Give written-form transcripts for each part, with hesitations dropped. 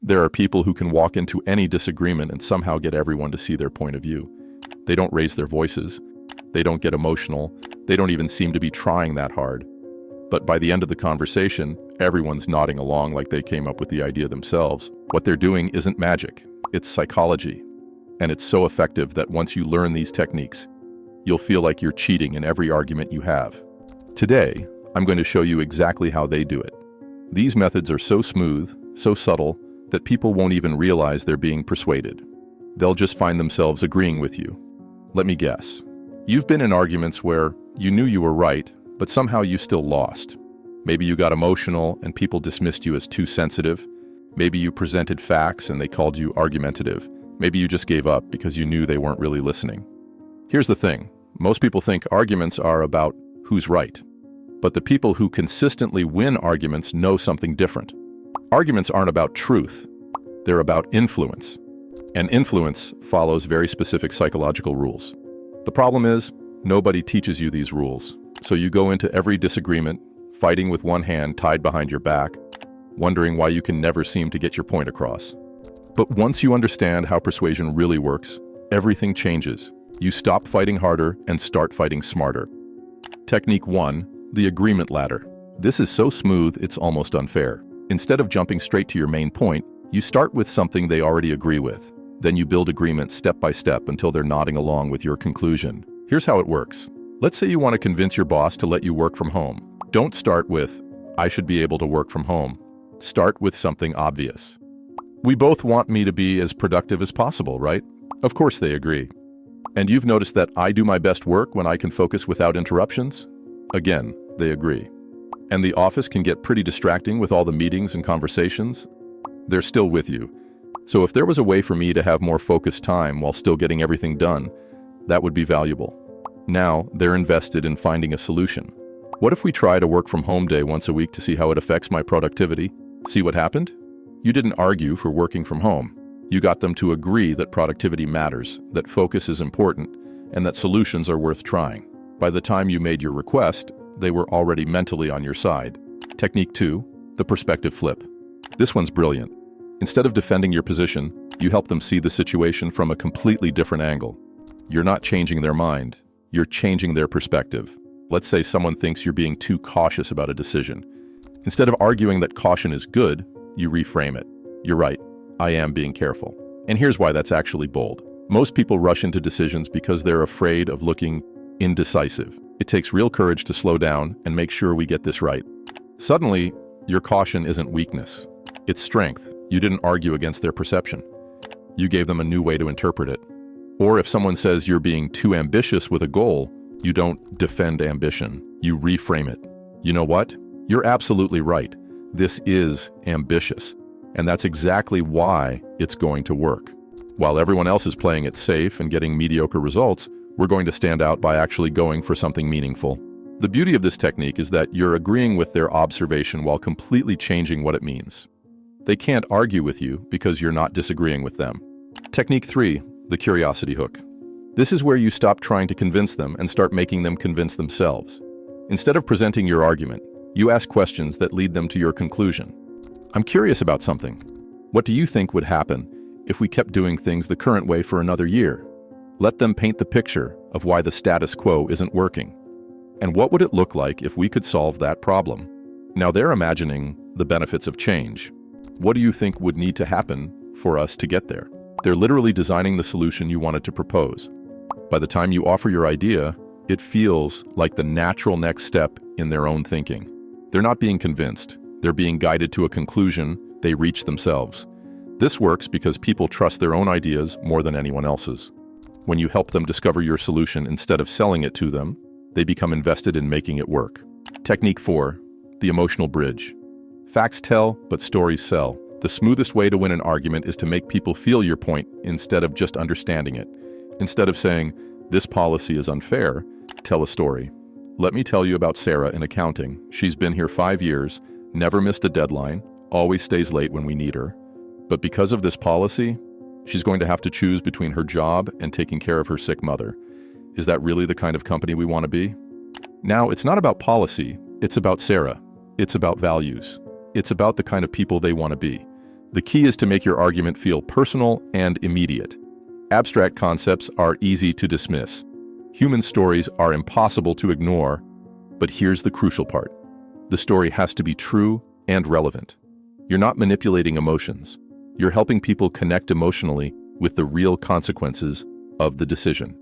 There are people who can walk into any disagreement and somehow get everyone to see their point of view. They don't raise their voices. They don't get emotional. They don't even seem to be trying that hard. But by the end of the conversation, everyone's nodding along like they came up with the idea themselves. What they're doing isn't magic. It's psychology. And it's so effective that once you learn these techniques, you'll feel like you're cheating in every argument you have. Today, I'm going to show you exactly how they do it. These methods are so smooth, so subtle, that people won't even realize they're being persuaded. They'll just find themselves agreeing with you. Let me guess. You've been in arguments where you knew you were right, but somehow you still lost. Maybe you got emotional and people dismissed you as too sensitive. Maybe you presented facts and they called you argumentative. Maybe you just gave up because you knew they weren't really listening. Here's the thing. Most people think arguments are about who's right. But the people who consistently win arguments know something different. Arguments aren't about truth. They're about influence. And influence follows very specific psychological rules. The problem is, nobody teaches you these rules. So you go into every disagreement, fighting with one hand tied behind your back, wondering why you can never seem to get your point across. But once you understand how persuasion really works, everything changes. You stop fighting harder and start fighting smarter. Technique 1, the agreement ladder. This is so smooth, it's almost unfair. Instead of jumping straight to your main point, you start with something they already agree with. Then you build agreement step by step until they're nodding along with your conclusion. Here's how it works. Let's say you want to convince your boss to let you work from home. Don't start with, I should be able to work from home. Start with something obvious. We both want me to be as productive as possible, right? Of course they agree. And you've noticed that I do my best work when I can focus without interruptions? Again, they agree. And the office can get pretty distracting with all the meetings and conversations? They're still with you. So if there was a way for me to have more focused time while still getting everything done, that would be valuable. Now, they're invested in finding a solution. What if we tried a work from home day once a week to see how it affects my productivity? See what happened? You didn't argue for working from home. You got them to agree that productivity matters, that focus is important, and that solutions are worth trying. By the time you made your request, they were already mentally on your side. Technique 2, the perspective flip. This one's brilliant. Instead of defending your position, you help them see the situation from a completely different angle. You're not changing their mind, you're changing their perspective. Let's say someone thinks you're being too cautious about a decision. Instead of arguing that caution is good, you reframe it. You're right, I am being careful. And here's why that's actually bold. Most people rush into decisions because they're afraid of looking indecisive. It takes real courage to slow down and make sure we get this right. Suddenly, your caution isn't weakness. It's strength. You didn't argue against their perception. You gave them a new way to interpret it. Or if someone says you're being too ambitious with a goal, you don't defend ambition. You reframe it. You know what? You're absolutely right. This is ambitious. And that's exactly why it's going to work. While everyone else is playing it safe and getting mediocre results, we're going to stand out by actually going for something meaningful. The beauty of this technique is that you're agreeing with their observation while completely changing what it means. They can't argue with you because you're not disagreeing with them. Technique 3, the curiosity hook. This is where you stop trying to convince them and start making them convince themselves. Instead of presenting your argument, you ask questions that lead them to your conclusion. I'm curious about something. What do you think would happen if we kept doing things the current way for another year? Let them paint the picture of why the status quo isn't working. And what would it look like if we could solve that problem? Now they're imagining the benefits of change. What do you think would need to happen for us to get there? They're literally designing the solution you wanted to propose. By the time you offer your idea, it feels like the natural next step in their own thinking. They're not being convinced. They're being guided to a conclusion they reach themselves. This works because people trust their own ideas more than anyone else's. When you help them discover your solution instead of selling it to them, they become invested in making it work. Technique 4, the emotional bridge. Facts tell, but stories sell. The smoothest way to win an argument is to make people feel your point instead of just understanding it. Instead of saying, this policy is unfair, tell a story. Let me tell you about Sarah in accounting. She's been here 5 years, never missed a deadline, always stays late when we need her. But because of this policy, she's going to have to choose between her job and taking care of her sick mother. Is that really the kind of company we want to be? Now, it's not about policy, it's about Sarah. It's about values. It's about the kind of people they want to be. The key is to make your argument feel personal and immediate. Abstract concepts are easy to dismiss. Human stories are impossible to ignore, but here's the crucial part. The story has to be true and relevant. You're not manipulating emotions. You're helping people connect emotionally with the real consequences of the decision.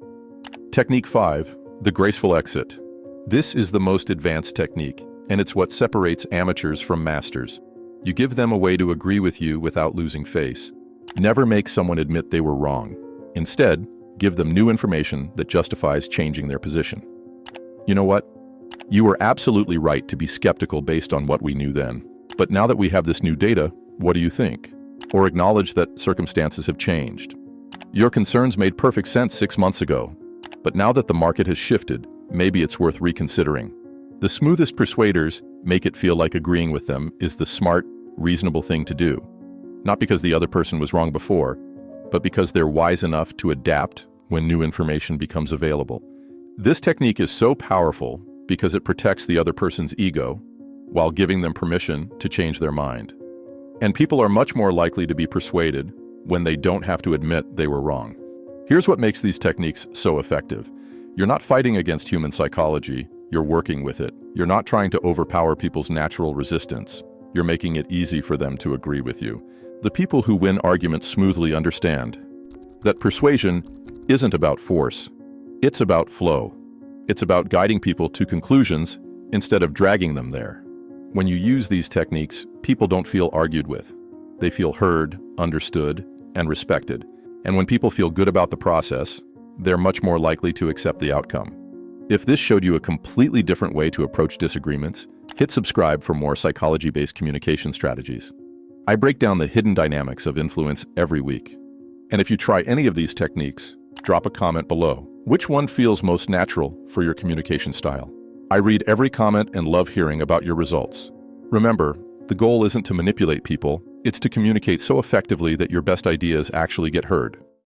Technique 5, the graceful exit. This is the most advanced technique, and it's what separates amateurs from masters. You give them a way to agree with you without losing face. Never make someone admit they were wrong. Instead, give them new information that justifies changing their position. You know what? You were absolutely right to be skeptical based on what we knew then. But now that we have this new data, what do you think? Or acknowledge that circumstances have changed. Your concerns made perfect sense 6 months ago. But now that the market has shifted, maybe it's worth reconsidering. The smoothest persuaders make it feel like agreeing with them is the smart, reasonable thing to do. Not because the other person was wrong before, but because they're wise enough to adapt when new information becomes available. This technique is so powerful because it protects the other person's ego while giving them permission to change their mind. And people are much more likely to be persuaded when they don't have to admit they were wrong. Here's what makes these techniques so effective. You're not fighting against human psychology, you're working with it. You're not trying to overpower people's natural resistance. You're making it easy for them to agree with you. The people who win arguments smoothly understand that persuasion isn't about force. It's about flow. It's about guiding people to conclusions instead of dragging them there. When you use these techniques, people don't feel argued with. They feel heard, understood, and respected. And when people feel good about the process, they're much more likely to accept the outcome. If this showed you a completely different way to approach disagreements, hit subscribe for more psychology-based communication strategies. I break down the hidden dynamics of influence every week. And if you try any of these techniques, drop a comment below. Which one feels most natural for your communication style? I read every comment and love hearing about your results. Remember, the goal isn't to manipulate people, it's to communicate so effectively that your best ideas actually get heard.